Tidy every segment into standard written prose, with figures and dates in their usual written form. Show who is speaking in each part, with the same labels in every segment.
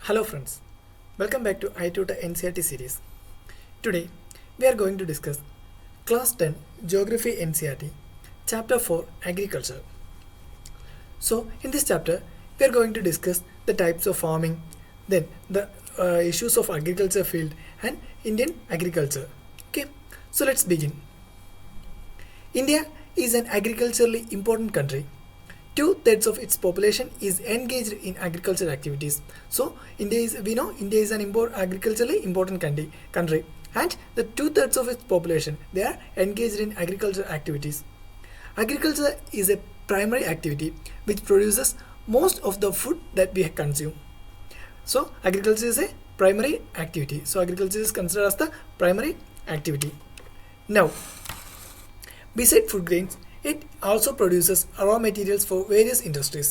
Speaker 1: Hello friends, welcome back to i-TUTOR NCERT series. Today we are going to discuss Class 10 Geography NCERT Chapter 4 Agriculture. So in this chapter we are going to discuss the types of farming, then the issues of agriculture field and Indian agriculture. Okay, so let's begin. India is an agriculturally important country. 2/3 of its population is engaged in agricultural activities. So India is an agriculturally important country, and the 2/3 of its population they are engaged in agricultural activities. Agriculture is a primary activity which produces most of the food that we consume. So agriculture is a primary activity. So agriculture is considered as the primary activity. Now, beside food grains, it also produces raw materials for various industries.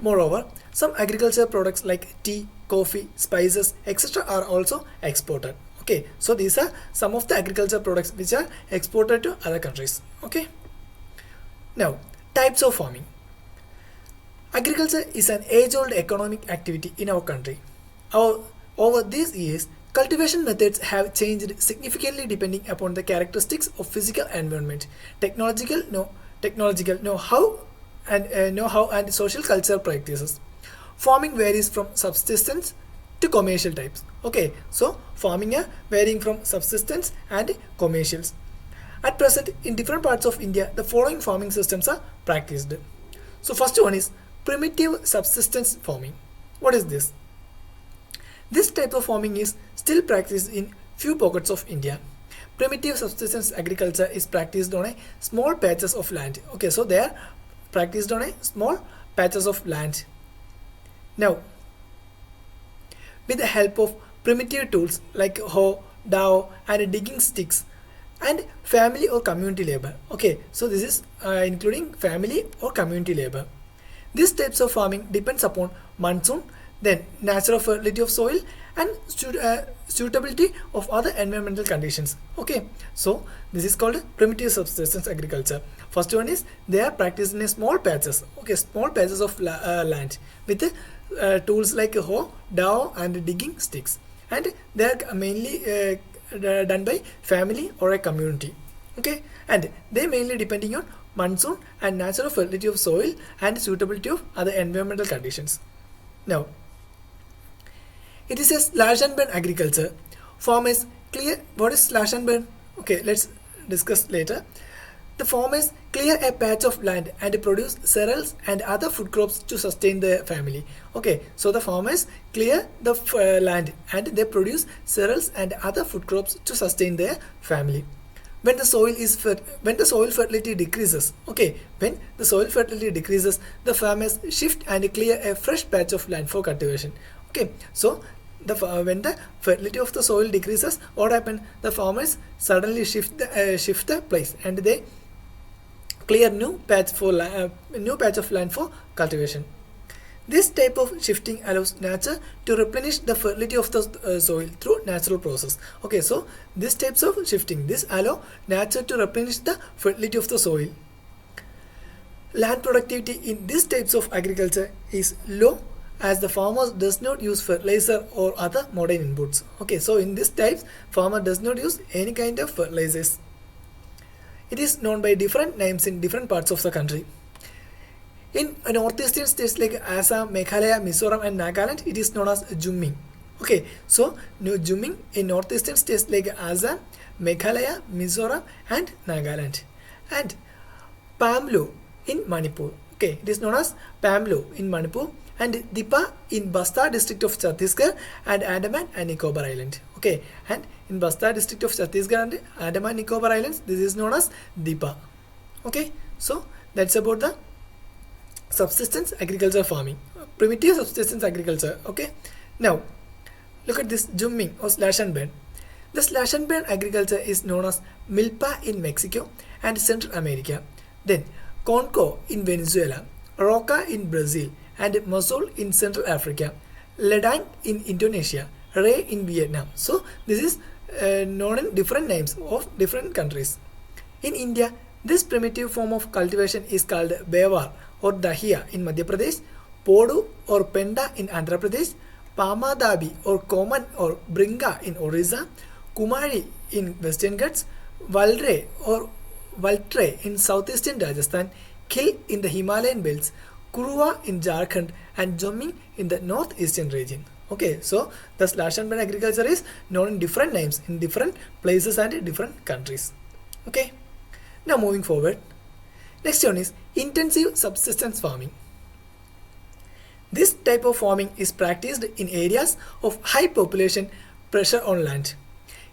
Speaker 1: Moreover, some agricultural products like tea, coffee, spices, etc. are also exported. Okay, so these are some of the agricultural products which are exported to other countries. Okay. Now, types of farming. Agriculture is an age-old economic activity in our country. Over these years, cultivation methods have changed significantly depending upon the characteristics of physical environment, technological know-how and social cultural practices. Farming varies from subsistence to commercial types. Okay, so farming are varying from subsistence and commercials. At present, in different parts of India, the following farming systems are practiced. So first one is primitive subsistence farming. What is this? This type of farming is still practiced in few pockets of India. Primitive subsistence agriculture is practiced on a small patches of land. Okay, so they are practiced on a small patches of land. Now, with the help of primitive tools like hoe, dao and digging sticks and family or community labor. Okay, so this is including family or community labor. These types of farming depends upon monsoon, then natural fertility of soil and suitability of other environmental conditions. Okay, so this is called primitive subsistence agriculture. First one is they are practiced in a small patches. Okay, small patches of land with tools like hoe, dao and digging sticks, and they are mainly done by family or a community. Okay, and they mainly depending on monsoon and natural fertility of soil and suitability of other environmental conditions. Now, it is a slash and burn agriculture. Farmers clear. What is slash and burn? Okay, let's discuss later. The farmers clear a patch of land and produce cereals and other food crops to sustain their family. Okay, so the farmers clear the land and they produce cereals and other food crops to sustain their family. When the soil fertility decreases, the farmers shift and clear a fresh patch of land for cultivation. Okay, so when the fertility of the soil decreases, what happens? The farmers suddenly shift the place and they clear new patch of land for cultivation. This type of shifting allows nature to replenish the fertility of the soil through natural process. Okay, so these types of shifting allow nature to replenish the fertility of the soil. Land productivity in these types of agriculture is low as the farmer does not use fertilizer or other modern inputs. Okay, so in this types, farmer does not use any kind of fertilizers. It is known by different names in different parts of the country. In northeastern states like Assam, Meghalaya, Mizoram and Nagaland, it is known as jumming. Okay, so jumming in northeastern states like Assam, Meghalaya, Mizoram and Nagaland. And Pamlo in Manipur. Okay, it is known as Pamlo in Manipur, and Dipa in Basta district of Chhattisgarh and Andaman and Nicobar Island. Okay, and in Basta district of Chhattisgarh and Andaman and Nicobar Islands, this is known as Dipa. Okay, so that's about the subsistence agriculture farming, primitive subsistence agriculture. Okay, now look at this jumming or slash and burn. The slash and burn agriculture is known as milpa in Mexico and Central America, then Conco in Venezuela, Roca in Brazil and Mosul in Central Africa, Ledang in Indonesia, Ray in Vietnam. So this is known in different names of different countries. In India, this primitive form of cultivation is called Bewar or Dahiya in Madhya Pradesh, Podu or Penda in Andhra Pradesh, Pamadabi or common or Bringa in Orissa, Kumari in Western Ghats, Valre or Valtre in southeastern Rajasthan, Khil in the Himalayan belts, Kurua in Jharkhand, and Joming in the northeastern region. Okay, so the slash and burn agriculture is known in different names in different places and different countries. Okay, now moving forward. Next one is intensive subsistence farming. This type of farming is practiced in areas of high population pressure on land.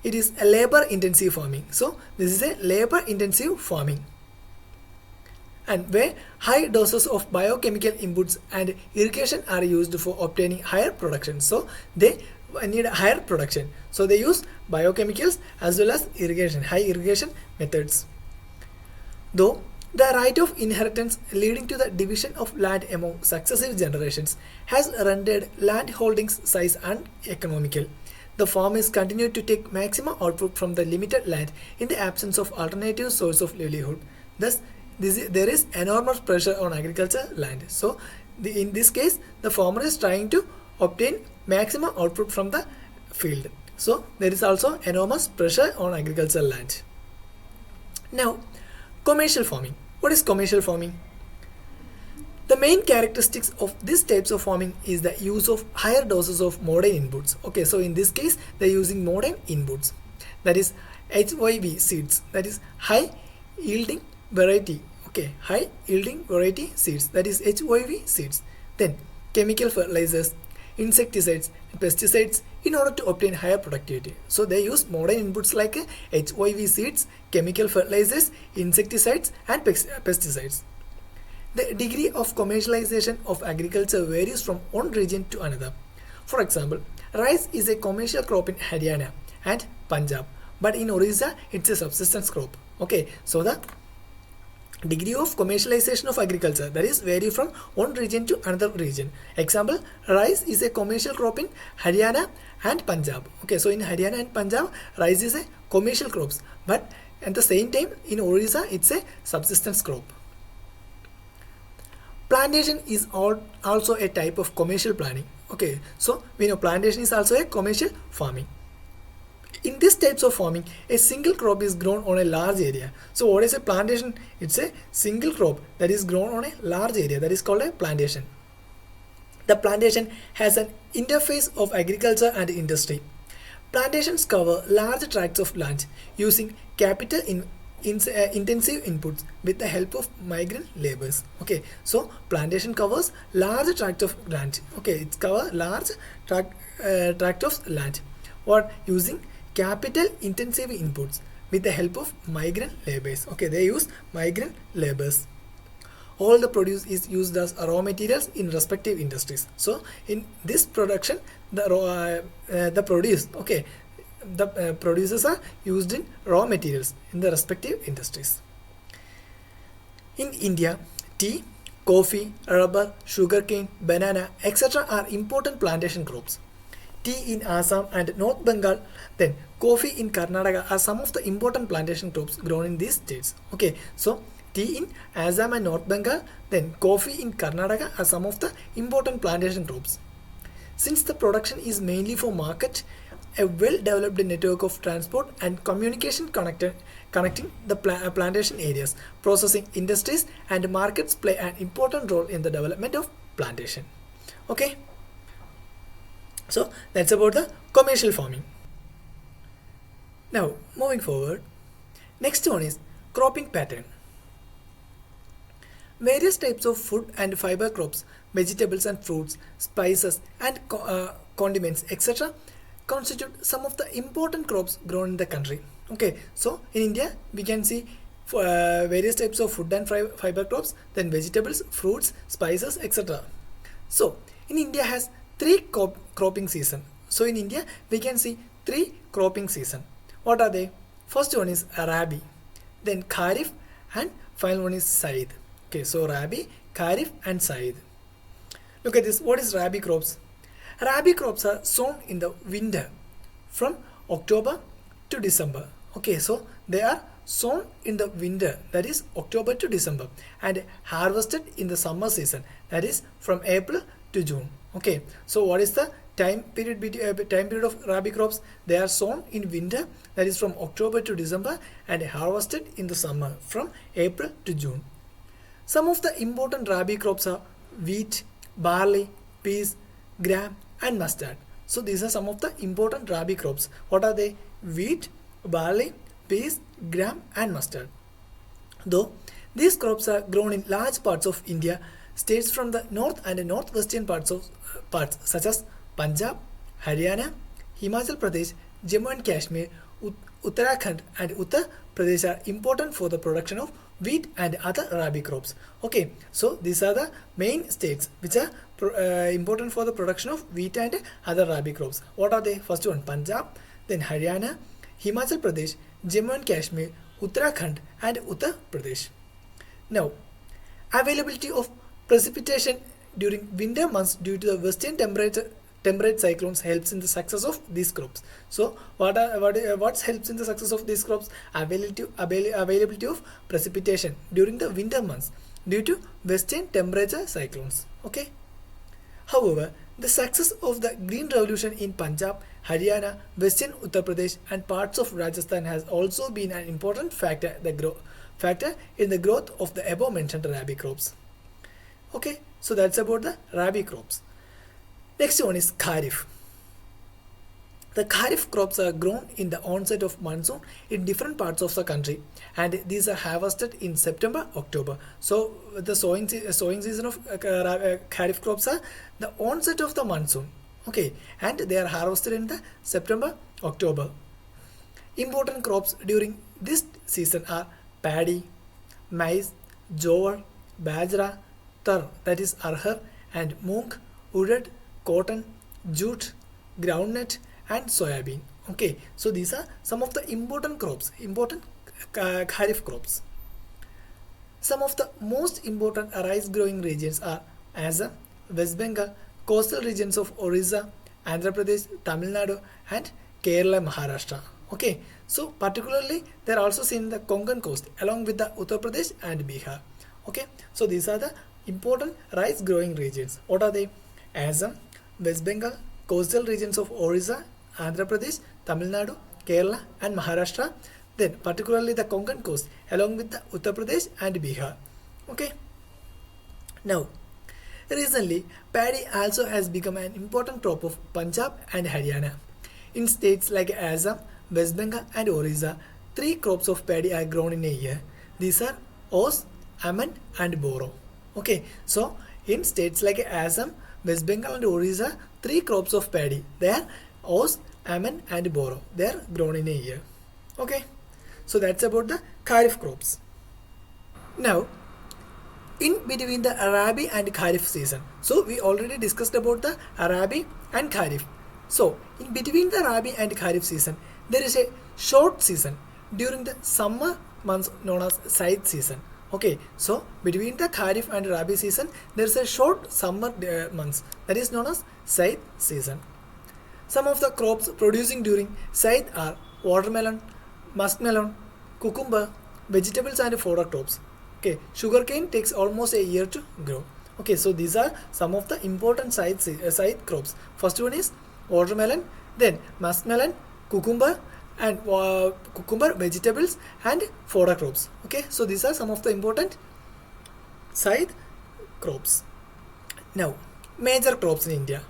Speaker 1: It is a labor intensive farming. So this is a labor intensive farming, and where high doses of biochemical inputs and irrigation are used for obtaining higher production. So they need higher production. So they use biochemicals as well as irrigation, high irrigation methods. Though the right of inheritance leading to the division of land among successive generations has rendered land holdings size uneconomical, the farmers continue to take maximum output from the limited land in the absence of alternative source of livelihood. Thus, there is enormous pressure on agriculture land. So, in this case, the farmer is trying to obtain maximum output from the field. So, there is also enormous pressure on agricultural land. Now, commercial farming. What is commercial farming? The main characteristics of these types of farming is the use of higher doses of modern inputs. Okay, so in this case, they are using modern inputs. That is HYV seeds. That is high yielding variety. Okay, high yielding variety seeds. That is HYV seeds. Then chemical fertilizers, insecticides, pesticides in order to obtain higher productivity. So they use modern inputs like HYV seeds, chemical fertilizers, insecticides and pesticides. The degree of commercialization of agriculture varies from one region to another. For example, rice is a commercial crop in Haryana and Punjab, but in Orissa it's a subsistence crop. Okay, so the degree of commercialization of agriculture that is vary from one region to another region. Example, rice is a commercial crop in Haryana and Punjab. Okay, so in Haryana and Punjab, rice is a commercial crops, but at the same time in Orissa it's a subsistence crop. Plantation is also a type of commercial planning. Okay, so we know plantation is also a commercial farming. In these types of farming, a single crop is grown on a large area. So what is a plantation? It's a single crop that is grown on a large area. That is called a plantation. The plantation has an interface of agriculture and industry. Plantations cover large tracts of land using capital intensive inputs with the help of migrant laborers. Okay, so plantation covers large tract of land. Okay, it covers large tract of land or using capital intensive inputs with the help of migrant laborers. Okay, they use migrant laborers. All the produce is used as raw materials in respective industries. So in this production, the produce, okay, the producers are used in raw materials in the respective industries. In India, tea, coffee, rubber, sugarcane, banana, etc. are important plantation crops. Tea in Assam and North Bengal, then coffee in Karnataka are some of the important plantation crops grown in these states. Okay, so tea in Assam and North Bengal, then coffee in Karnataka are some of the important plantation crops. Since the production is mainly for market, a well-developed network of transport and communication connecting the plantation areas, processing industries and markets play an important role in the development of plantation. Okay, so that's about the commercial farming. Now moving forward, next one is cropping pattern. Various types of food and fiber crops, vegetables and fruits, spices and condiments, etc. constitute some of the important crops grown in the country. Okay, so in India we can see various types of food and fiber crops, then vegetables, fruits, spices, etc. So in India has three cropping season. So in India we can see three cropping season. What are they? First one is Rabi, then Kharif, and final one is Said. Okay, so Rabi, Kharif and Said. Look at this. What is Rabi crops? Rabi crops are sown in the winter from October to December. Okay, so they are sown in the winter, that is October to December, and harvested in the summer season, that is from April to June. Okay, so what is the time period of rabi crops, they are sown in winter, that is from October to December, and harvested in the summer from April to June. Some of the important rabi crops are wheat, barley, peas, gram, and mustard. So these are some of the important rabi crops. What are they? Wheat, barley, peas, gram, and mustard. Though these crops are grown in large parts of India, states from the north and northwestern parts such as Punjab, Haryana, Himachal Pradesh, Jammu and Kashmir, Uttarakhand, and Uttar Pradesh are important for the production of wheat and other rabi crops. Okay, so these are the main states which are important for the production of wheat and other rabi crops. What are they? First one, Punjab, then Haryana, Himachal Pradesh, Jammu and Kashmir, Uttarakhand, and Uttar Pradesh. Now, availability of precipitation during winter months due to the western temperate cyclones helps in the success of these crops. So what helps in the success of these crops? Availability of precipitation during the winter months due to western temperature cyclones. Okay. However, the success of the Green Revolution in Punjab, Haryana, Western Uttar Pradesh, and parts of Rajasthan has also been an important factor in the growth of the above mentioned rabi crops. Okay, so that's about the rabi crops. Next one is Kharif. The Kharif crops are grown in the onset of monsoon in different parts of the country, and these are harvested in September, October. So the sowing season of Kharif crops are the onset of the monsoon. Okay, and they are harvested in the September, October. Important crops during this season are paddy, maize, jowar, bajra, tar, that is arhar, and moong, urad, cotton, jute, groundnut, and soybean. Okay, so these are some of the important crops, Kharif crops. Some of the most important rice growing regions are Assam, West Bengal, coastal regions of Orissa, Andhra Pradesh, Tamil Nadu, and Kerala, Maharashtra. Okay, so particularly they are also seen in the Konkan coast along with the Uttar Pradesh and Bihar. Okay, so these are the important rice growing regions. What are they? Assam, West Bengal, coastal regions of Orissa, Andhra Pradesh, Tamil Nadu, Kerala, and Maharashtra. Then particularly the Konkan coast along with the Uttar Pradesh and Bihar. Okay. Now, recently paddy also has become an important crop of Punjab and Haryana. In states like Assam, West Bengal, and Orissa, 3 crops of paddy are grown in a year. These are Oats, Almond, and Boro. Okay, so in states like Assam, West Bengal, and Orissa, 3 crops of paddy. They are Oats, Almond, and Boro. They are grown in a year. Okay, so that's about the Kharif crops. Now, in between the Rabi and Kharif season, so we already discussed about the Rabi and Kharif. So in between the Rabi and Kharif season, there is a short season during the summer months known as Said season. Okay, so between the Kharif and Rabi season, there is a short summer months that is known as Said season. Some of the crops producing during Said are watermelon, muskmelon, cucumber, vegetables, and fodder crops. Okay, sugarcane takes almost a year to grow. Okay, so these are some of the important side crops. First one is watermelon, then muskmelon, cucumber, and cucumber, vegetables, and fodder crops. Okay, so these are some of the important side crops. Now, major crops in India.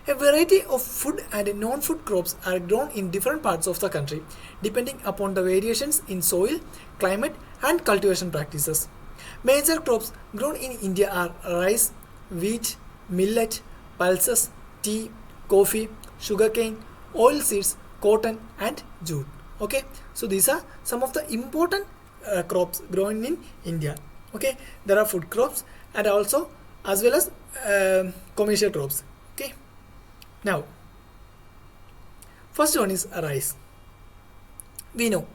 Speaker 1: A variety of food and non-food crops are grown in different parts of the country, depending upon the variations in soil, climate, and cultivation practices. Major crops grown in India are rice, wheat, millet, pulses, tea, coffee, sugarcane, oilseeds, cotton, and jute. Okay, so these are some of the important crops grown in India. Okay, there are food crops and also as well as commercial crops. Okay, now first one is rice. We know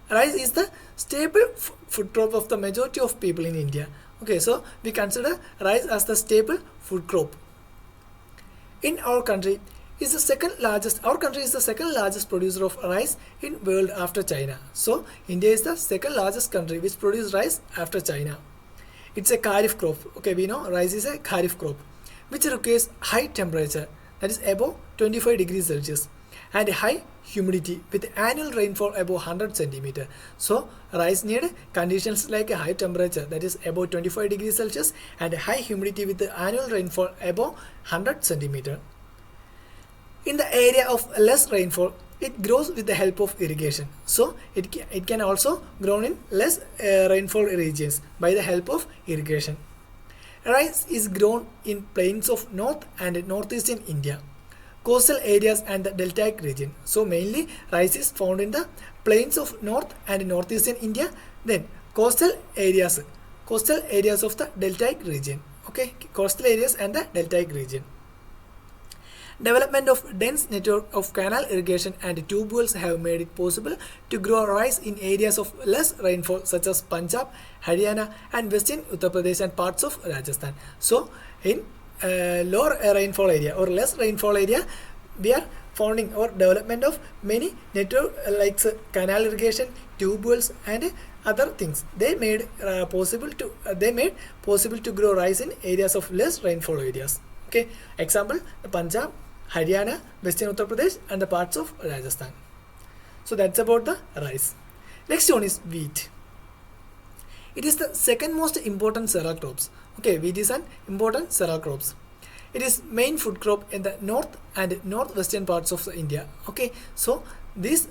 Speaker 1: rice is the staple food crop of the majority of people in India. Okay, so we consider rice as the staple food crop. In our country is the second largest. Our country is the second largest producer of rice in world after China. So India is the second largest country which produces rice after China. It's a kharif crop. Okay, we know rice is a kharif crop which requires high temperature. that is above 25 degrees Celsius, and high humidity with annual rainfall above 100 centimeter. So rice need conditions like a high temperature, that is above 25 degrees Celsius, and high humidity with the annual rainfall above 100 centimeter. In the area of less rainfall, it grows with the help of irrigation. So it can also grow in less rainfall regions by the help of irrigation. Rice is grown in plains of North and Northeastern India, coastal areas and the deltaic region. So mainly rice is found in the plains of North and Northeastern India, then coastal areas of the deltaic region. Okay, coastal areas and the deltaic region. Development of dense network of canal irrigation and tube wells have made it possible to grow rice in areas of less rainfall such as Punjab, Haryana and western Uttar Pradesh and parts of Rajasthan. So in lower rainfall area or less rainfall area, we are finding or development of many network like canal irrigation, tube wells and other things. They made possible to grow rice in areas of less rainfall areas. Okay, example Punjab, Haryana, western Uttar Pradesh and the parts of Rajasthan. So that's about the rice. Next one is wheat. It is the second most important cereal crops. Okay, wheat is an important cereal crops. It is main food crop in the north and northwestern parts of India. Okay, so this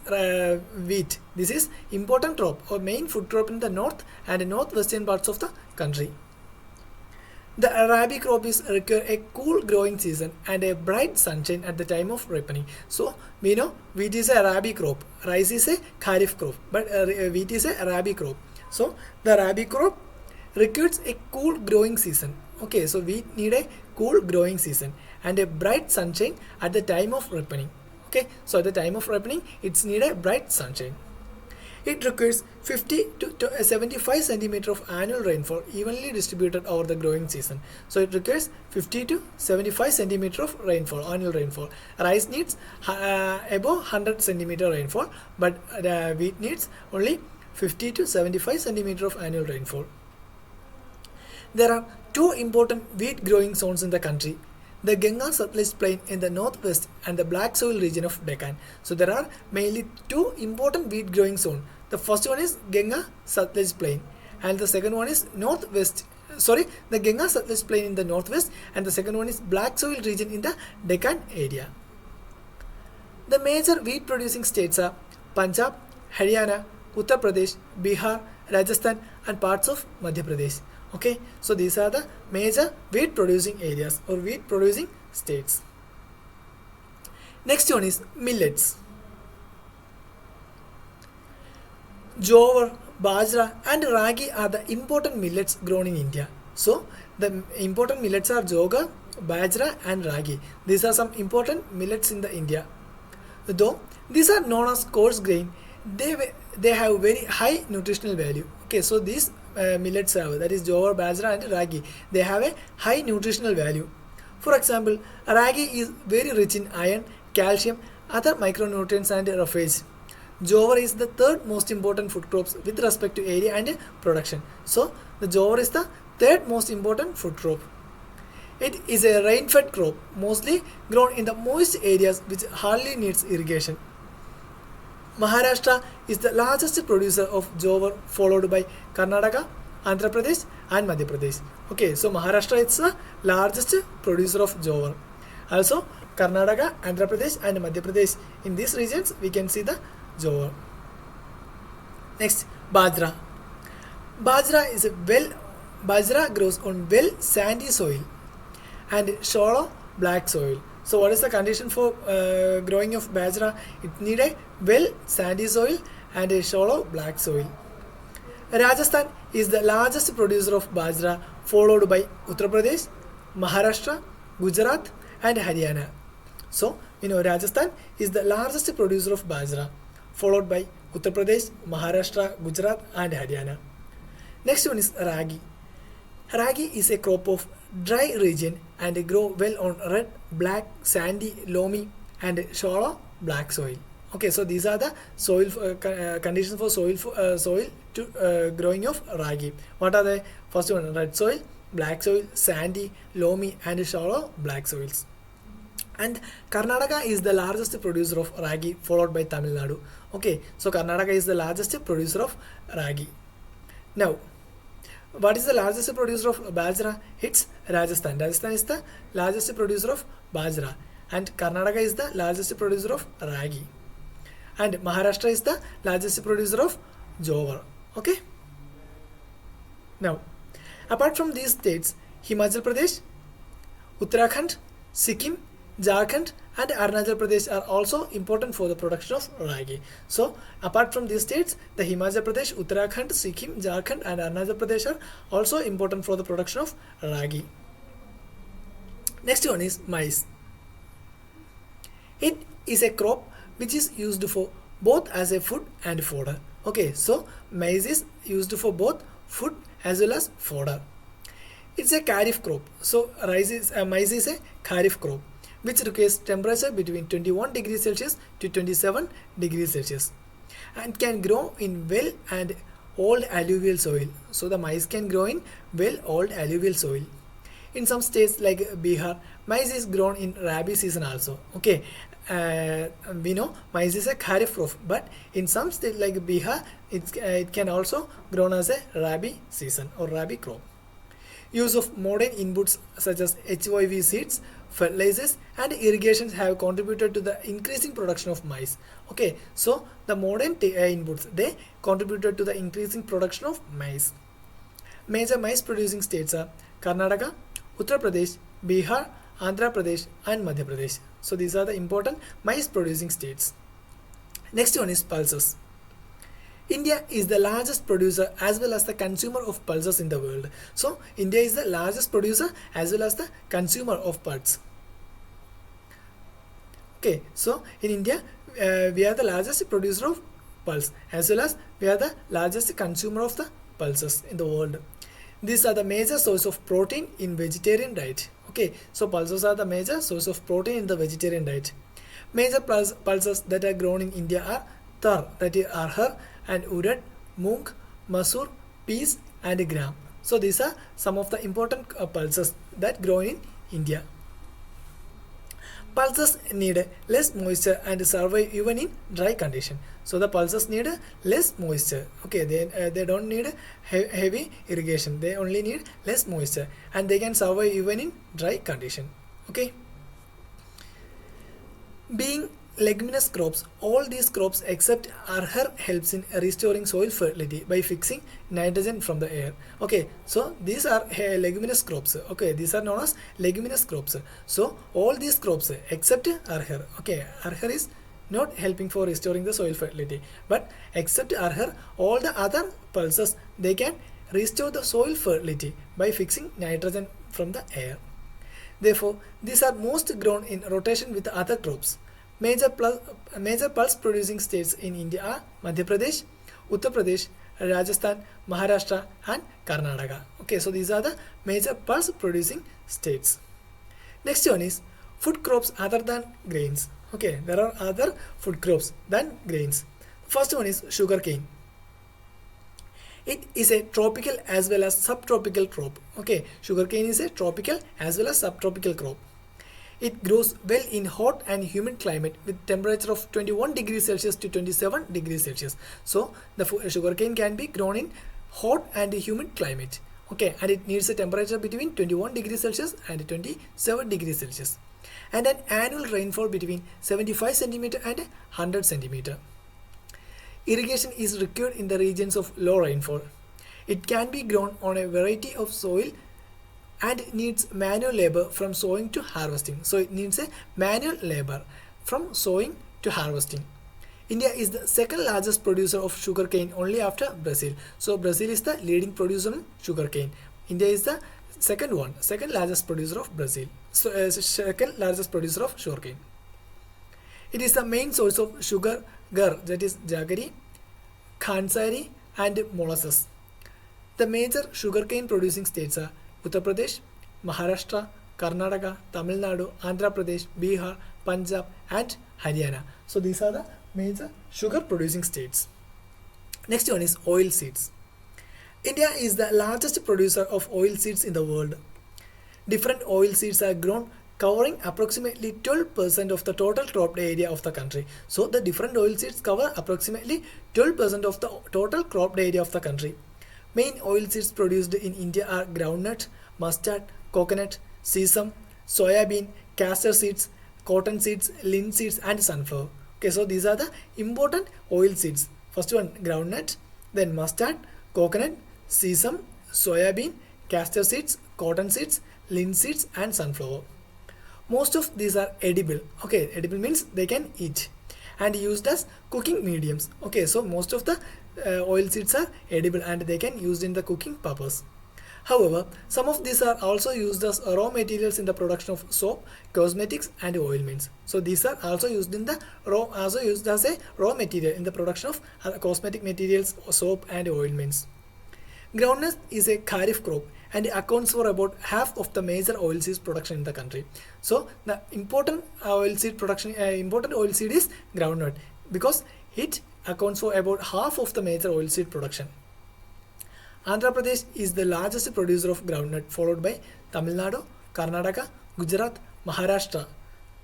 Speaker 1: wheat, this is important crop or main food crop in the north and northwestern parts of the country. The rabi crop is require a cool growing season and a bright sunshine at the time of ripening. So we know wheat is a rabi crop, rice is a kharif crop, but wheat is a rabi crop. So the rabi crop requires a cool growing season. Okay, so wheat need a cool growing season and a bright sunshine at the time of ripening. Okay, so at the time of ripening, it's need a bright sunshine. It requires 50 to 75 centimeter of annual rainfall evenly distributed over the growing season. So it requires 50 to 75 centimeter of rainfall, annual rainfall. Rice needs above 100 centimeter rainfall, but wheat needs only 50 to 75 centimeter of annual rainfall. There are two important wheat growing zones in the country: the Ganga-Satluj plain in the northwest and the black soil region of Deccan. So there are mainly two important wheat growing zones. The first one is Ganga-Satluj plain and the second one is the Ganga-Satluj plain in the northwest and the second one is black soil region in the Deccan area. The major wheat producing states are Punjab, Haryana, Uttar Pradesh, Bihar, Rajasthan and parts of Madhya Pradesh. Okay, so these are the major wheat producing areas or wheat producing states. Next one is millets. Jowar, bajra and ragi are the important millets grown in India. So the important millets are jowar, bajra and ragi. These are some important millets in the India. Though these are known as coarse grain, they have very high nutritional value. Okay, so these millets have, that is jowar, bajra and ragi, they have a high nutritional value. For example, ragi is very rich in iron, calcium, other micronutrients and roughage. Jowar is the third most important food crops with respect to area and production. So the jowar is the third most important food crop. It is a rain-fed crop, mostly grown in the moist areas which hardly needs irrigation. Maharashtra is the largest producer of jowar, followed by Karnataka, Andhra Pradesh and Madhya Pradesh. Okay, so Maharashtra is the largest producer of jowar. Also Karnataka, Andhra Pradesh and Madhya Pradesh, in these regions we can see the jowar. Next, bajra. Bajra grows on well sandy soil and shallow black soil. So what is the condition for growing of bajra? It need a well sandy soil and a shallow black soil. Rajasthan is the largest producer of bajra, followed by Uttar Pradesh, Maharashtra, Gujarat and Haryana. So Rajasthan is the largest producer of bajra, followed by Uttar Pradesh, Maharashtra, Gujarat and Haryana. Next one is ragi. Ragi is a crop of dry region and grow well on red, black, sandy, loamy and shallow black soil. Okay, so these are the soil conditions for soil to growing of ragi. What are the first one? Red soil, black soil, sandy, loamy and shallow black soils. And Karnataka is the largest producer of ragi, followed by Tamil Nadu. Okay, so Karnataka is the largest producer of ragi. Now, what is the largest producer of bajra? It's Rajasthan. Rajasthan is the largest producer of bajra, and Karnataka is the largest producer of ragi, and Maharashtra is the largest producer of jowar. Okay. Now, apart from these states, Himachal Pradesh, Uttarakhand, Sikkim, Jharkhand and Arunachal Pradesh are also important for the production of ragi. So, apart from these states, the Himachal Pradesh, Uttarakhand, Sikkim, Jharkhand and Arunachal Pradesh are also important for the production of ragi. Next one is maize. It is a crop which is used for both as a food and fodder. Okay, so maize is used for both food as well as fodder. It's a kharif crop. So maize is a kharif crop which requires temperature between 21 degrees Celsius to 27 degrees Celsius and can grow in well and old alluvial soil. So the maize can grow in well old alluvial soil. In some states like Bihar, maize is grown in rabi season also. Okay, we know maize is a kharif crop, but in some states like Bihar, it can also grown as a rabi season or rabi crop. Use of modern inputs such as HYV seeds, fertilizers and irrigations have contributed to the increasing production of maize. Okay, so the modern inputs, they contributed to the increasing production of maize. Major maize producing states are Karnataka, Uttar Pradesh, Bihar, Andhra Pradesh and Madhya Pradesh. So these are the important maize producing states. Next one is pulses. India is the largest producer as well as the consumer of pulses in the world. So India is the largest producer as well as the consumer of pulses. Okay, so in India we are the largest producer of pulse as well as we are the largest consumer of the pulses in the world. These are the major source of protein in vegetarian diet. Okay, so pulses are the major source of protein in the vegetarian diet. Major pulses that are grown in India are tar, that is arhar, and urad, mung, masoor, peas and gram. So these are some of the important pulses that grow in India. Pulses need less moisture and survive even in dry condition. So the pulses need less moisture. Okay, they don't need heavy irrigation. They only need less moisture and they can survive even in dry condition. Okay. Being leguminous crops, all these crops except arhar helps in restoring soil fertility by fixing nitrogen from the air. Okay, so these are leguminous crops. Okay, these are known as leguminous crops. So all these crops except arhar. Okay, arhar is not helping for restoring the soil fertility, but except arhar, all the other pulses, they can restore the soil fertility by fixing nitrogen from the air. Therefore, these are most grown in rotation with other crops. Major pulse producing states in India are Madhya Pradesh, Uttar Pradesh, Rajasthan, Maharashtra and Karnataka. Okay, so these are the major pulse producing states. Next one is food crops other than grains. Okay, there are other food crops than grains. First one is sugarcane. It is a tropical as well as subtropical crop. Okay, sugarcane is a tropical as well as subtropical crop. It grows well in hot and humid climate with temperature of 21 degrees Celsius to 27 degrees Celsius. So the sugarcane can be grown in hot and humid climate. Okay, and it needs a temperature between 21 degrees Celsius and 27 degrees Celsius. And an annual rainfall between 75 centimeter and 100 centimeter. Irrigation is required in the regions of low rainfall. It can be grown on a variety of soil and needs manual labor from sowing to harvesting. So it needs a manual labor from sowing to harvesting. India is the second largest producer of sugarcane only after Brazil. So Brazil is the leading producer of sugarcane. India is the second largest producer of Brazil. So second largest producer of sugarcane. It is the main source of sugar, that is jaggery, khansari and molasses. The major sugarcane producing states are Uttar Pradesh, Maharashtra, Karnataka, Tamil Nadu, Andhra Pradesh, Bihar, Punjab and Haryana. So these are the major sugar producing states. Next one is oil seeds. India is the largest producer of oil seeds in the world. Different oil seeds are grown covering approximately 12% of the total cropped area of the country. So the different oilseeds cover approximately 12% of the total cropped area of the country. Main oilseeds produced in India are groundnut, mustard, coconut, sesame, soybean, castor seeds, cotton seeds, linseeds, and sunflower. Okay, so these are the important oilseeds. First one groundnut, then mustard, coconut, sesame, soybean, castor seeds, cotton seeds, linseeds, and sunflower. Most of these are edible. Okay, edible means they can eat and used as cooking mediums. Okay, so most of the oil seeds are edible and they can used in the cooking purpose. However, some of these are also used as raw materials in the production of soap, cosmetics, and ointments. So these are also used in the also used as a raw material in the production of cosmetic materials, soap, and ointments. Groundnut is a kharif crop and accounts for about half of the major oilseed production in the country. So the important oilseed is groundnut because it accounts for about half of the major oilseed production. Andhra Pradesh is the largest producer of groundnut, followed by Tamil Nadu, Karnataka, Gujarat, Maharashtra.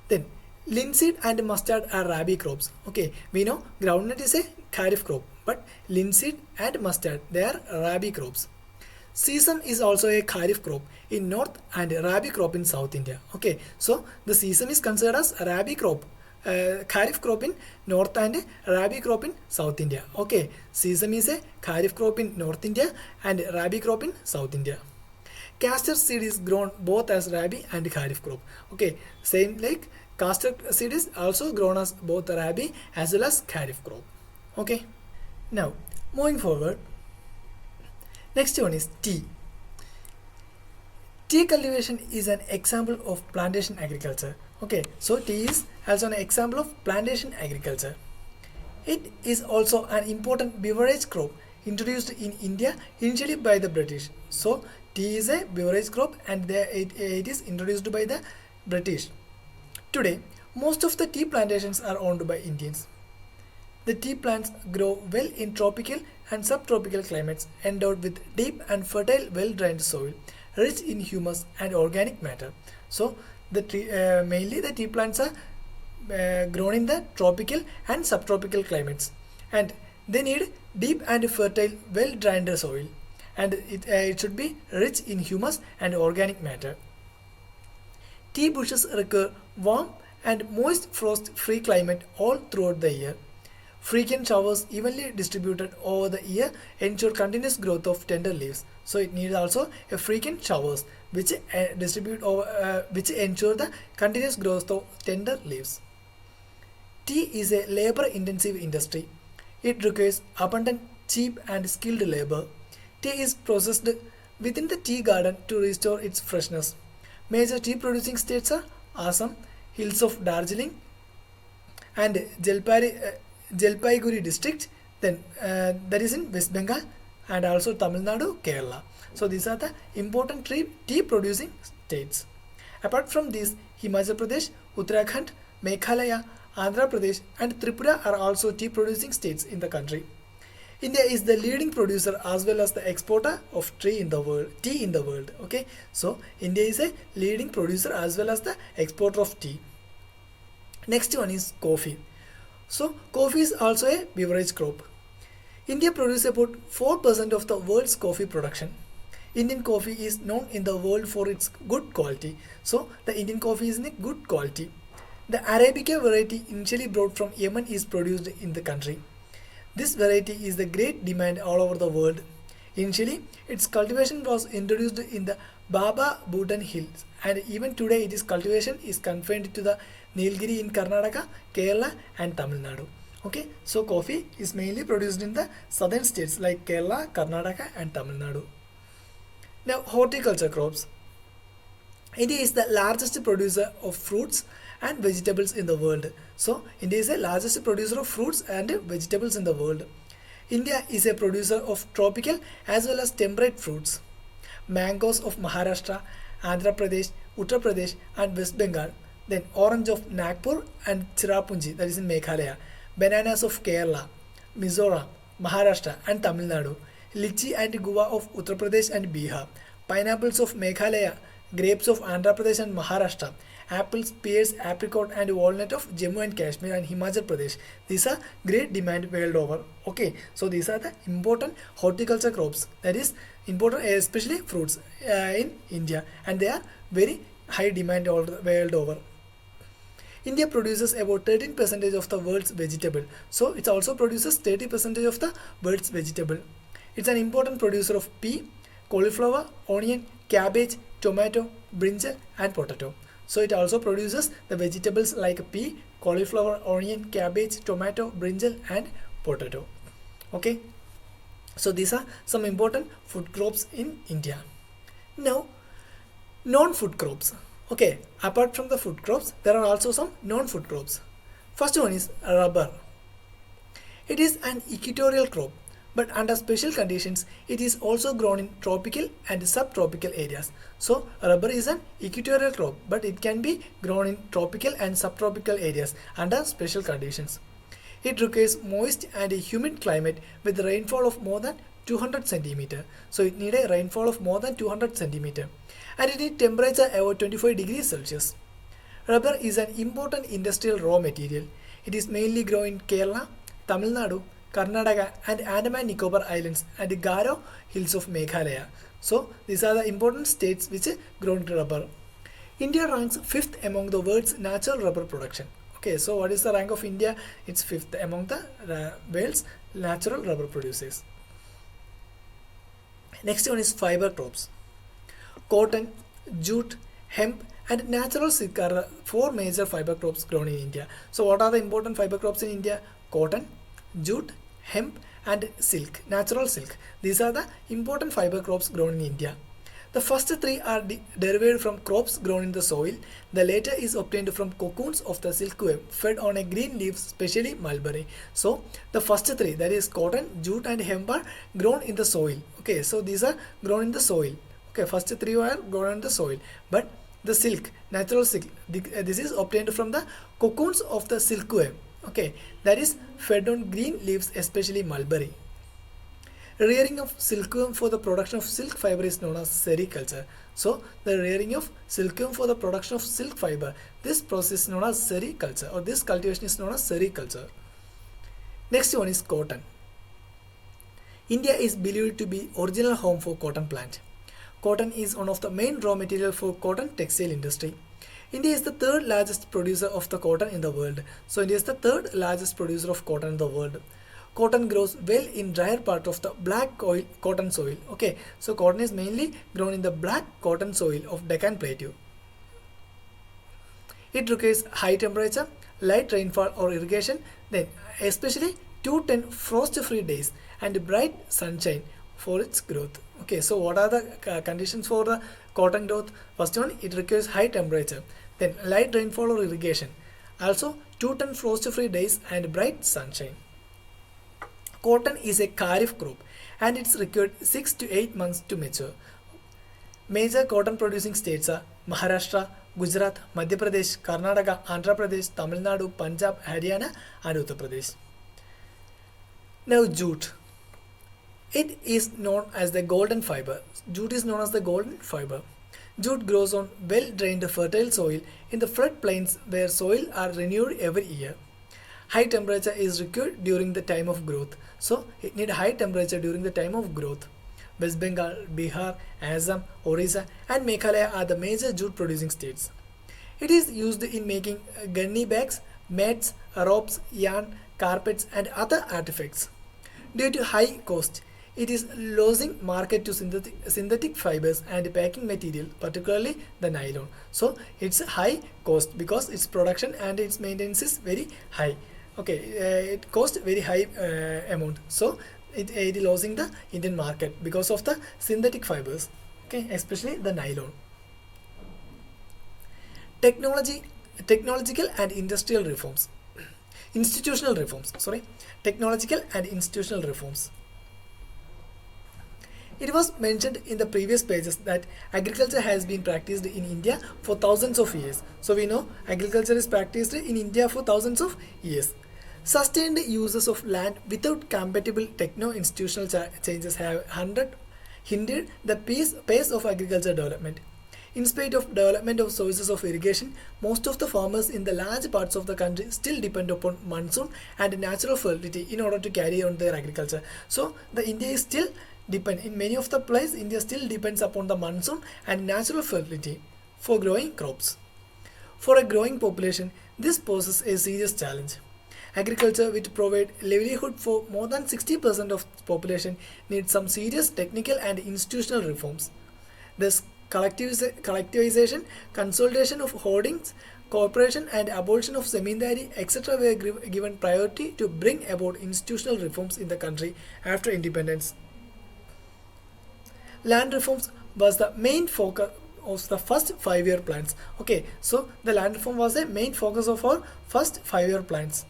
Speaker 1: Then linseed and mustard are rabi crops. Okay, we know groundnut is a kharif crop, but linseed and mustard, they are rabi crops. Sesame is also a kharif crop in north and rabi crop in South India. Okay, so the sesame is considered as a rabi crop, kharif crop in north and rabi crop in South India. Okay, sesame is a kharif crop in North India and rabi crop in South India. Castor seed is grown both as rabi and kharif crop. Okay, same like castor seed is also grown as both rabi as well as kharif crop. Okay, now moving forward, next one is tea. Tea cultivation is an example of plantation agriculture. Okay, so tea is also an example of plantation agriculture. It is also an important beverage crop introduced in India initially by the British. So tea is a beverage crop and it is introduced by the British. Today, most of the tea plantations are owned by Indians. The tea plants grow well in tropical and subtropical climates endowed with deep and fertile well-drained soil, rich in humus and organic matter. So mainly the tea plants are grown in the tropical and subtropical climates and they need deep and fertile well-drained soil and it should be rich in humus and organic matter. Tea bushes require warm and moist frost-free climate all throughout the year. Frequent showers evenly distributed over the year ensure continuous growth of tender leaves. So it needs also a frequent showers which which ensure the continuous growth of tender leaves. Tea is a labor-intensive industry. It requires abundant, cheap, and skilled labor. Tea is processed within the tea garden to restore its freshness. Major tea-producing states are Assam, hills of Darjeeling, and Jalpaiguri district. Then that is in West Bengal and also Tamil Nadu, Kerala. So these are the important tea-producing states. Apart from these, Himachal Pradesh, Uttarakhand, Meghalaya, Andhra Pradesh, and Tripura are also tea-producing states in the country. India is the leading producer as well as the exporter of tea in the world. Okay, so India is a leading producer as well as the exporter of tea. Next one is coffee. So coffee is also a beverage crop. India produces about 4% of the world's coffee production. Indian coffee is known in the world for its good quality. So the Indian coffee is in a good quality. The Arabica variety initially brought from Yemen is produced in the country. This variety is the great demand all over the world. Initially, its cultivation was introduced in the Baba Bhutan Hills and even today its cultivation is confined to the Nilgiri in Karnataka, Kerala and Tamil Nadu. Okay, so coffee is mainly produced in the southern states like Kerala, Karnataka and Tamil Nadu. Now horticulture crops. India is the largest producer of fruits and vegetables in the world. So India is the largest producer of fruits and vegetables in the world. India is a producer of tropical as well as temperate fruits. Mangoes of Maharashtra, Andhra Pradesh, Uttar Pradesh and West Bengal. Then orange of Nagpur and Cherrapunji, that is in Meghalaya. Bananas of Kerala, Mizoram, Maharashtra and Tamil Nadu. Lychee and guava of Uttar Pradesh and Bihar. Pineapples of Meghalaya, grapes of Andhra Pradesh and Maharashtra, apples, pears, apricot and walnut of Jammu and Kashmir and Himachal Pradesh. These are great demand world over. Okay, so these are the important horticulture crops, that is important, especially fruits in India, and they are very high demand all the world over. India produces about 13% of the world's vegetable, so it also produces 30% of the world's vegetable. It's an important producer of pea, cauliflower, onion, cabbage, tomato, brinjal and potato. So it also produces the vegetables like pea, cauliflower, onion, cabbage, tomato, brinjal and potato. Okay, so these are some important food crops in India. Now, non-food crops. Okay, apart from the food crops, there are also some non-food crops. First one is rubber. It is an equatorial crop, but under special conditions, it is also grown in tropical and subtropical areas. So, rubber is an equatorial crop, but it can be grown in tropical and subtropical areas under special conditions. It requires moist and humid climate with rainfall of more than 200 centimeter. So, it needs a rainfall of more than 200 centimeter. And it needs temperature over 25 degrees Celsius. Rubber is an important industrial raw material. It is mainly grown in Kerala, Tamil Nadu, Karnataka and Andaman Nicobar Islands and the Garo Hills of Meghalaya. So these are the important states which grow rubber. India ranks 5th among the world's natural rubber production. Okay, so what is the rank of India? It's 5th among the world's natural rubber producers. Next one is fiber crops. Cotton, jute, hemp and natural silk are the 4 major fiber crops grown in India. So what are the important fiber crops in India? Cotton, jute, hemp and silk, natural silk. These are the important fiber crops grown in India. The first 3 are derived from crops grown in the soil. The latter is obtained from cocoons of the silkworm fed on a green leaf, especially mulberry. So the first 3, that is cotton, jute and hemp, are grown in the soil. Okay, so these are grown in the soil. Okay, first 3 are grown in the soil, but the silk, natural silk, this is obtained from the cocoons of the silkworm. Okay, that is fed on green leaves, especially mulberry. Rearing of silkworm for the production of silk fiber is known as sericulture. So the rearing of silkworm for the production of silk fiber, this process is known as sericulture, or this cultivation is known as sericulture. Next one is cotton. India is believed to be original home for cotton plant. Cotton is one of the main raw material for cotton textile industry. India is the 3rd largest producer of the cotton in the world. So India is the 3rd largest producer of cotton in the world. Cotton grows well in drier part of the black cotton soil. Okay, so cotton is mainly grown in the black cotton soil of Deccan Plateau. It requires high temperature, light rainfall or irrigation, then especially 210 frost-free days and bright sunshine for its growth. Okay, so what are the conditions for the cotton growth? First one, it requires high temperature, then light rainfall or irrigation, also 210 frost-free days and bright sunshine. Cotton is a kharif crop and it's required 6 to 8 months to mature. Major cotton producing states are Maharashtra, Gujarat, Madhya Pradesh, Karnataka, Andhra Pradesh, Tamil Nadu, Punjab, Haryana and Uttar Pradesh. Now jute. It is known as the golden fiber. Jute is known as the golden fiber. Jute grows on well-drained fertile soil in the floodplains where soil are renewed every year. High temperature is required during the time of growth. So it needs high temperature during the time of growth. West Bengal, Bihar, Assam, Orissa and Meghalaya are the major jute producing states. It is used in making gunny bags, mats, ropes, yarn, carpets and other artifacts. Due to high cost, it is losing market to synthetic fibers and packing material, particularly the nylon. So it's a high cost because its production and its maintenance is very high. Okay, it costs very high amount. So it is losing the Indian market because of the synthetic fibers. Okay, especially the nylon. Technological and industrial reforms. Technological and institutional reforms. It was mentioned in the previous pages that agriculture has been practiced in India for thousands of years. So we know agriculture is practiced in India for thousands of years. Sustained uses of land without compatible techno-institutional changes have hindered the pace of agriculture development. In spite of development of sources of irrigation, most of the farmers in the large parts of the country still depend upon monsoon and natural fertility in order to carry on their agriculture. So the India is still depend in many of the places. India still depends upon the monsoon and natural fertility for growing crops. For a growing population, this poses a serious challenge. Agriculture, which provides livelihood for more than 60% of the population, needs some serious technical and institutional reforms. Thus, collectivization, consolidation of holdings, cooperation and abolition of zamindari, etc. were given priority to bring about institutional reforms in the country after independence. Land reforms was the main focus of the first 5-year plans. Okay, so the land reform was the main focus of our first 5-year plans.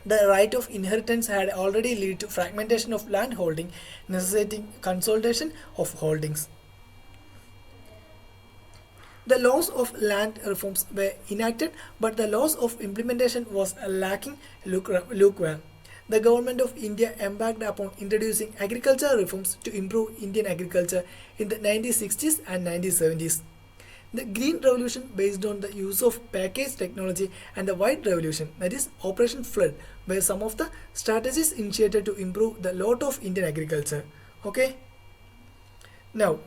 Speaker 1: The right of inheritance had already led to fragmentation of land holding, necessitating consolidation of holdings. The laws of land reforms were enacted, but the laws of implementation was lacking lukewarm. The government of India embarked upon introducing agricultural reforms to improve Indian agriculture in the 1960s and 1970s. The Green Revolution, based on the use of package technology, and the White Revolution, that is Operation Flood, were some of the strategies initiated to improve the lot of Indian agriculture. Okay. Now,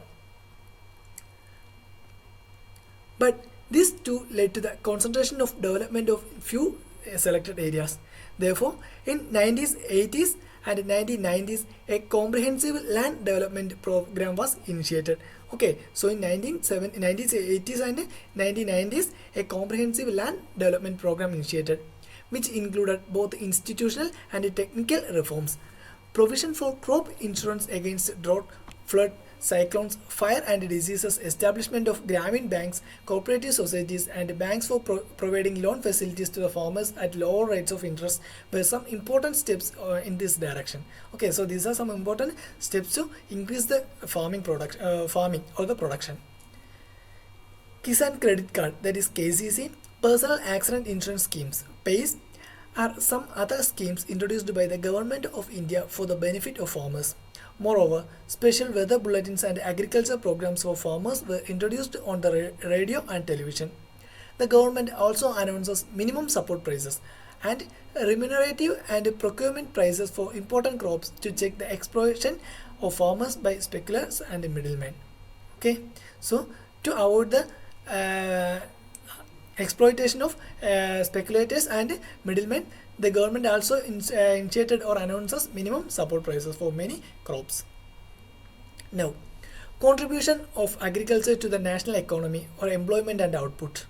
Speaker 1: but this too led to the concentration of development of few selected areas. Therefore, in 1980s and 1990s, a comprehensive land development program was initiated. Okay, so in 1980s and 1990s, a comprehensive land development program initiated, which included both institutional and technical reforms. Provision for crop insurance against drought, flood, cyclones, fire and diseases, establishment of Grameen banks, cooperative societies and banks for providing loan facilities to the farmers at lower rates of interest were some important steps in this direction. Okay, so these are some important steps to increase the farming or the production. Kisan Credit Card, that is KCC, Personal Accident Insurance Schemes, PAYS, are some other schemes introduced by the Government of India for the benefit of farmers. Moreover, special weather bulletins and agriculture programs for farmers were introduced on the radio and television. The government also announces minimum support prices and remunerative and procurement prices for important crops to check the exploitation of farmers by speculators and middlemen. Okay, so to avoid the exploitation of speculators and middlemen, the government also initiated or announces minimum support prices for many crops. Now, contribution of agriculture to the national economy or employment and output.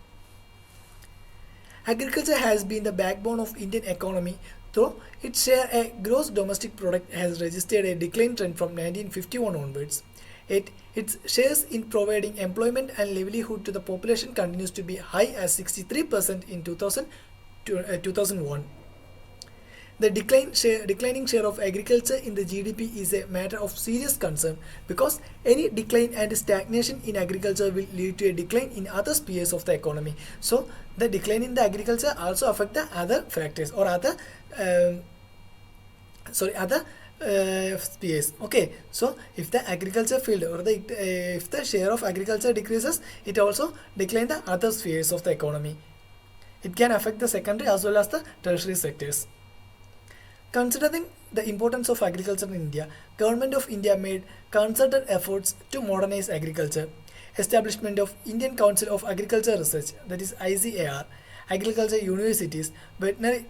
Speaker 1: Agriculture has been the backbone of Indian economy, though its share of gross domestic product has registered a decline trend from 1951 onwards. Yet, its shares in providing employment and livelihood to the population continues to be high as 63% in 2001. The declining share of agriculture in the GDP is a matter of serious concern because any decline and stagnation in agriculture will lead to a decline in other spheres of the economy. So, the decline in the agriculture also affect the other factors or other spheres. Okay, so if the agriculture field or if the share of agriculture decreases, it also decline the other spheres of the economy. It can affect the secondary as well as the tertiary sectors. Considering the importance of agriculture in India, Government of India made concerted efforts to modernize agriculture. Establishment of Indian Council of Agriculture Research, that is ICAR, agriculture universities, veterinary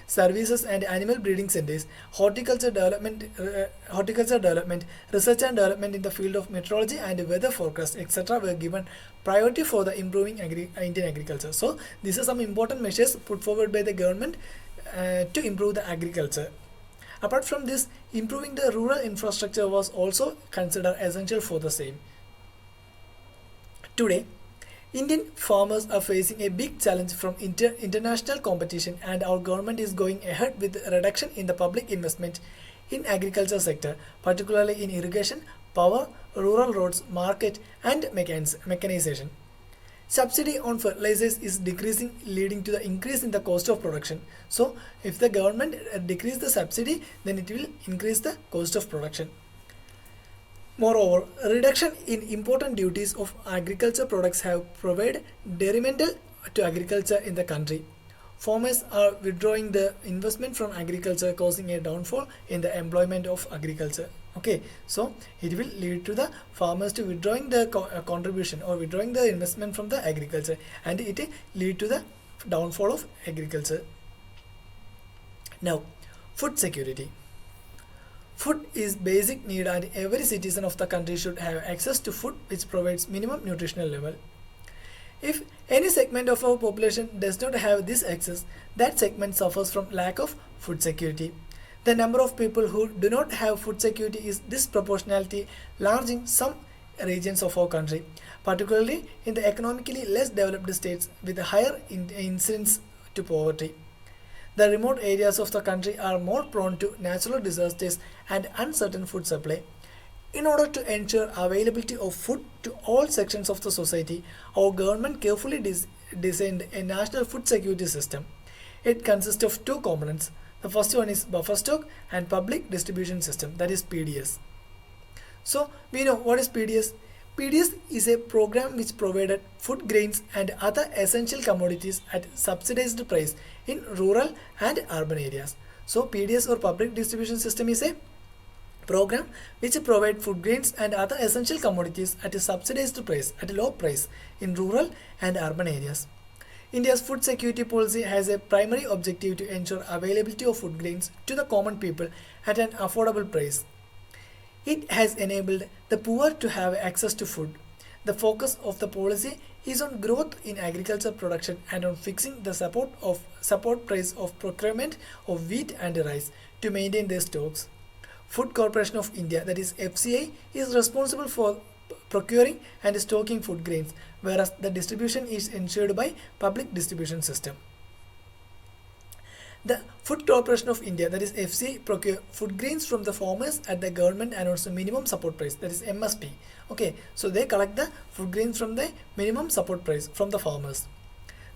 Speaker 1: services and animal breeding centers, horticulture development, research and development in the field of meteorology and weather forecast, etc. were given priority for the improving Indian agriculture. So, these are some important measures put forward by the government to improve the agriculture. Apart from this, improving the rural infrastructure was also considered essential for the same. Today, Indian farmers are facing a big challenge from international competition, and our government is going ahead with a reduction in the public investment in agriculture sector, particularly in irrigation, power, rural roads, market and mechanization. Subsidy on fertilizers is decreasing, leading to the increase in the cost of production. So, if the government decrease the subsidy, then it will increase the cost of production. Moreover, a reduction in important duties of agriculture products have provided detrimental to agriculture in the country. Farmers are withdrawing the investment from agriculture, causing a downfall in the employment of agriculture. Okay, so it will lead to the farmers to withdrawing the contribution or withdrawing the investment from the agriculture, and it lead to the downfall of agriculture. Now, food security. Food is basic need and every citizen of the country should have access to food which provides minimum nutritional level. If any segment of our population does not have this access, that segment suffers from lack of food security. The number of people who do not have food security is disproportionately large in some regions of our country, particularly in the economically less developed states with a higher incidence to poverty. The remote areas of the country are more prone to natural disasters and uncertain food supply. In order to ensure availability of food to all sections of the society, our government carefully designed a national food security system. It consists of two components. The first one is buffer stock and public distribution system, that is PDS. So we know what is PDS. PDS is a program which provided food grains and other essential commodities at subsidized price in rural and urban areas. So PDS or public distribution system is a program which provide food grains and other essential commodities at a subsidized price, at a low price in rural and urban areas. India's food security policy has a primary objective to ensure availability of food grains to the common people at an affordable price. It has enabled the poor to have access to food. The focus of the policy is on growth in agriculture production and on fixing the support price of procurement of wheat and rice to maintain their stocks. Food Corporation of India, that is FCI, is responsible for procuring and stocking food grains, whereas the distribution is ensured by public distribution system. The Food Corporation of India, that is FCI, procure food grains from the farmers at the government announced minimum support price, that is MSP. Okay, so they collect the food grains from the minimum support price from the farmers.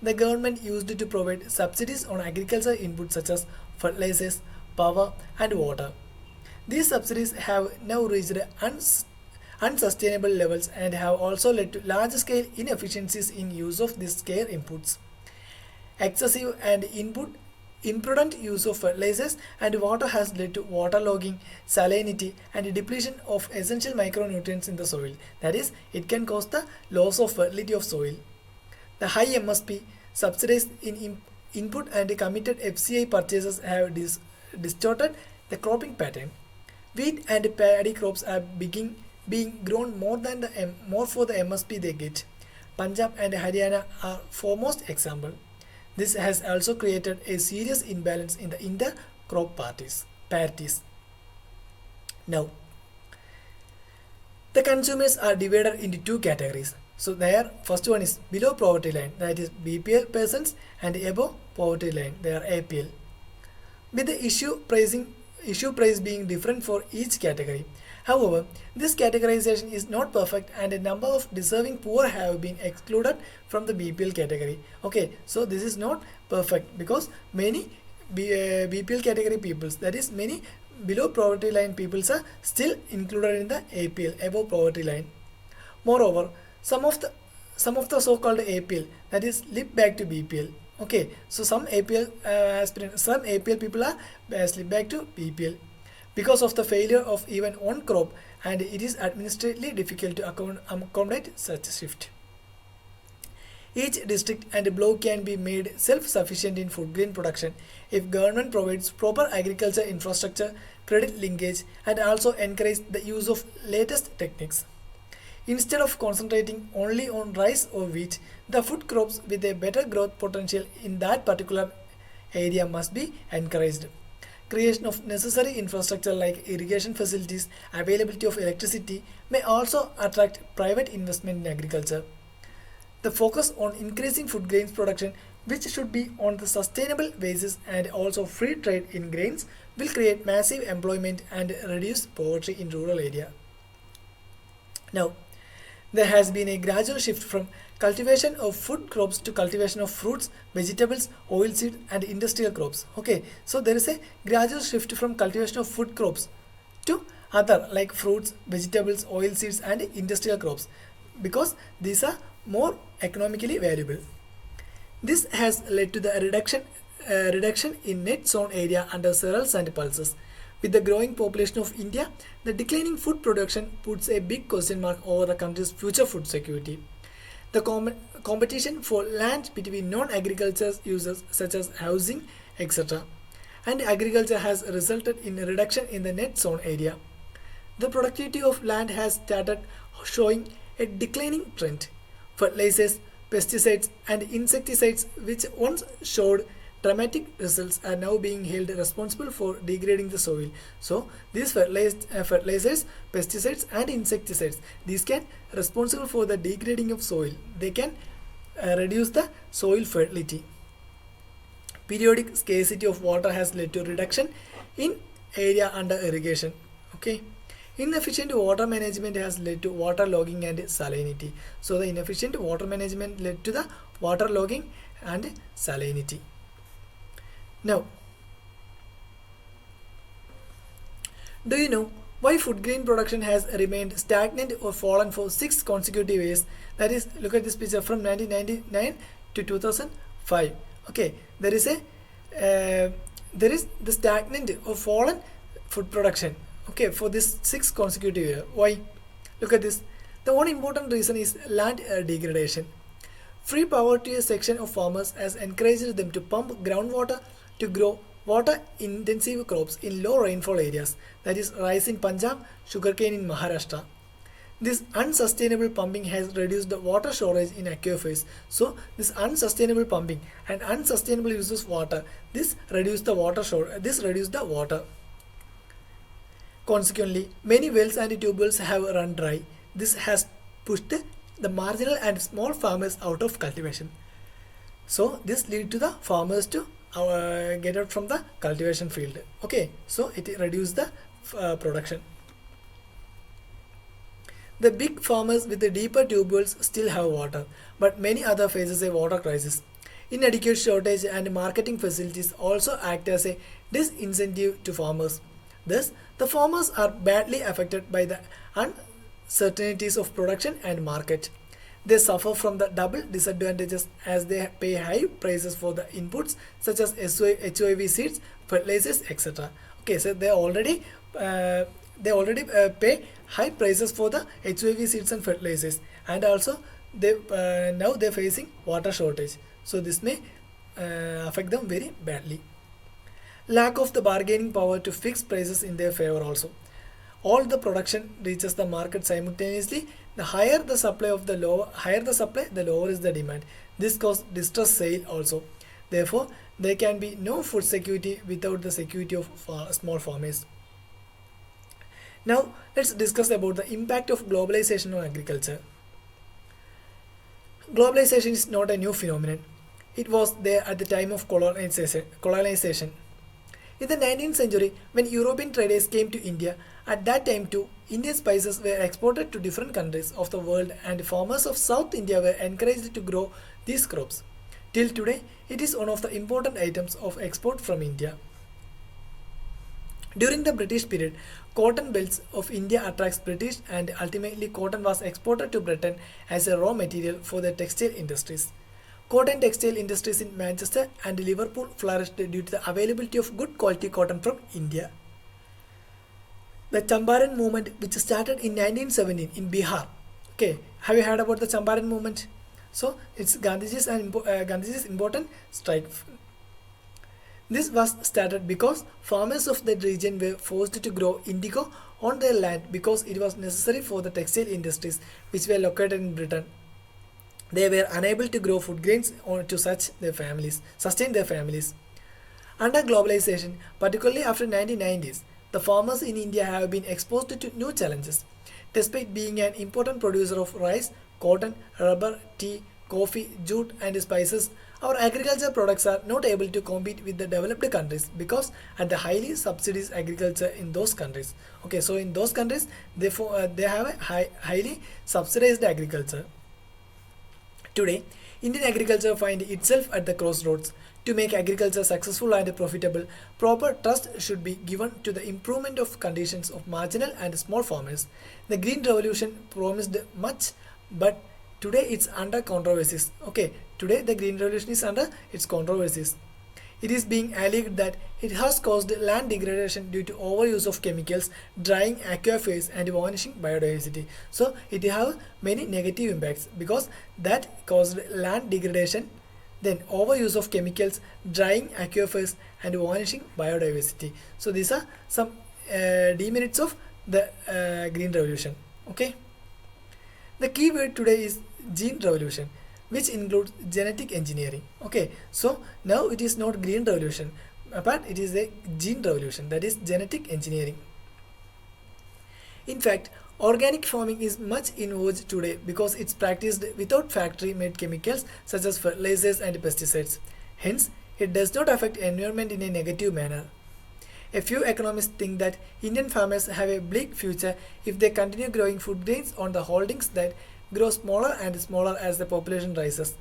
Speaker 1: The government used it to provide subsidies on agricultural inputs such as fertilizers, power, and water. These subsidies have now reached unsustainable levels and have also led to large-scale inefficiencies in use of these care inputs. Excessive and imprudent use of fertilizers and water has led to waterlogging, salinity, and depletion of essential micronutrients in the soil. That is, it can cause the loss of fertility of soil. The high MSP, subsidized in input and committed FCI purchases have distorted the cropping pattern. Wheat and paddy crops are being grown more for the MSP they get. Punjab and Haryana are foremost example. This has also created a serious imbalance in the inter-crop parities. Now, the consumers are divided into two categories. So their first one is below poverty line, that is BPL persons, and above poverty line, they are APL. With the issue price being different for each category. However, this categorization is not perfect and a number of deserving poor have been excluded from the BPL category. Okay, so this is not perfect because many BPL category peoples, that is many below poverty line peoples, are still included in the APL, above poverty line. Moreover, some of the so-called APL, that is slip back to BPL. Okay, so some APL people are slip back to BPL because of the failure of even one crop, and it is administratively difficult to accommodate such a shift. Each district and block can be made self-sufficient in food grain production if government provides proper agriculture infrastructure, credit linkage, and also encourage the use of latest techniques. Instead of concentrating only on rice or wheat, the food crops with a better growth potential in that particular area must be encouraged. Creation of necessary infrastructure like irrigation facilities, availability of electricity may also attract private investment in agriculture. The focus on increasing food grains production, which should be on the sustainable basis and also free trade in grains, will create massive employment and reduce poverty in rural area. Now, there has been a gradual shift from cultivation of food crops to cultivation of fruits, vegetables, oilseed, and industrial crops. Okay, so there is a gradual shift from cultivation of food crops to other like fruits, vegetables, oilseeds and industrial crops because these are more economically valuable. This has led to the reduction in net zone area under cereals and pulses. With the growing population of India, the declining food production puts a big question mark over the country's future food security. The competition for land between non-agriculture users such as housing, etc. and agriculture has resulted in a reduction in the net zone area. The productivity of land has started showing a declining trend. Fertilizers, pesticides and insecticides which once showed dramatic results are now being held responsible for degrading the soil. So these fertilizers, pesticides and insecticides, these can responsible for the degrading of soil. They can reduce the soil fertility. Periodic scarcity of water has led to reduction in area under irrigation. Okay. Inefficient water management has led to water logging and salinity. So the inefficient water management led to the water logging and salinity. Now, do you know why food grain production has remained stagnant or fallen for 6 consecutive years? That is, look at this picture from 1999 to 2005. Okay, there is the stagnant or fallen food production. Okay, for this 6 consecutive year. Why? Look at this. The one important reason is land degradation. Free power to a section of farmers has encouraged them to pump groundwater to grow water-intensive crops in low rainfall areas, that is rice in Punjab, sugarcane in Maharashtra. This unsustainable pumping has reduced the water storage in aquifers. So this unsustainable pumping and unsustainable use of water, this reduced the water. Consequently, many wells and tube wells have run dry. This has pushed the marginal and small farmers out of cultivation. So this leads to the farmers to get out from the cultivation field. Okay, so it reduced the production. The big farmers with the deeper tube wells still have water, but many other faces a water crisis. Inadequate shortage and marketing facilities also act as a disincentive to farmers. Thus, the farmers are badly affected by the uncertainties of production and market. They suffer from the double disadvantages as they pay high prices for the inputs such as HOV seeds, fertilizers, etc. Okay, so they already pay high prices for the HOV seeds and fertilizers, and also now they're facing water shortage. So this may affect them very badly. Lack of the bargaining power to fix prices in their favor also. All the production reaches the market simultaneously. The higher the supply, the lower is the demand. This causes distress sale also. Therefore, there can be no food security without the security of small farmers. Now, let's discuss about the impact of globalization on agriculture. Globalization is not a new phenomenon. It was there at the time of colonization. In the 19th century, when European traders came to India, at that time too, Indian spices were exported to different countries of the world and farmers of South India were encouraged to grow these crops. Till today, it is one of the important items of export from India. During the British period, cotton belts of India attracts British and ultimately cotton was exported to Britain as a raw material for the textile industries. Cotton textile industries in Manchester and Liverpool flourished due to the availability of good quality cotton from India. The Champaran movement, which started in 1917 in Bihar. Okay, have you heard about the Champaran movement? So it's Gandhiji's important strike. This was started because farmers of that region were forced to grow indigo on their land because it was necessary for the textile industries which were located in Britain. They were unable to grow food grains to sustain their families. Under globalization, particularly after 1990s, the farmers in India have been exposed to new challenges. Despite being an important producer of rice, cotton, rubber, tea, coffee, jute and spices, our agriculture products are not able to compete with the developed countries because at the highly subsidized agriculture in those countries. Okay, so in those countries, they have a highly subsidized agriculture. Today, Indian agriculture finds itself at the crossroads. To make agriculture successful and profitable, proper trust should be given to the improvement of conditions of marginal and small farmers. The Green Revolution promised much, but today it's under controversies. Okay, today the Green Revolution is under its controversies. It is being alleged that it has caused land degradation due to overuse of chemicals, drying aquifers and vanishing biodiversity. So it has many negative impacts because that caused land degradation, then overuse of chemicals, drying aquifers and vanishing biodiversity. So these are some demerits of the Green Revolution. Okay. The key word today is gene revolution, which includes genetic engineering. Okay, so now it is not green revolution, but it is a gene revolution, that is genetic engineering. In fact, organic farming is much in vogue today because it's practiced without factory-made chemicals such as fertilizers and pesticides. Hence, it does not affect environment in a negative manner. A few economists think that Indian farmers have a bleak future if they continue growing food grains on the holdings that grow smaller and smaller as the population rises.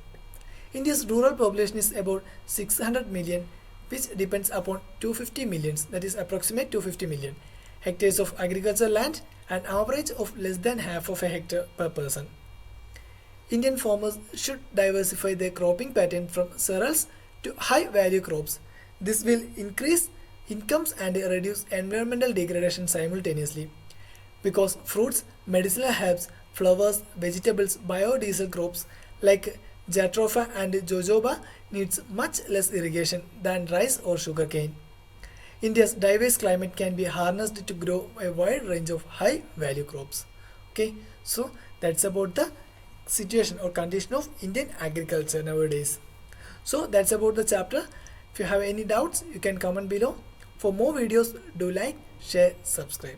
Speaker 1: India's rural population is about 600 million, which depends upon 250 million, that is approximate 250 million hectares of agricultural land, an average of less than half of a hectare per person. Indian farmers should diversify their cropping pattern from cereals to high value crops. This will increase incomes and reduce environmental degradation simultaneously, because fruits, medicinal herbs, flowers, vegetables, biodiesel crops like jatropha and jojoba needs much less irrigation than rice or sugarcane. India's diverse climate can be harnessed to grow a wide range of high value crops. Okay, so that's about the situation or condition of Indian agriculture nowadays. So that's about the chapter. If you have any doubts, you can comment below. For more videos, do like, share, subscribe.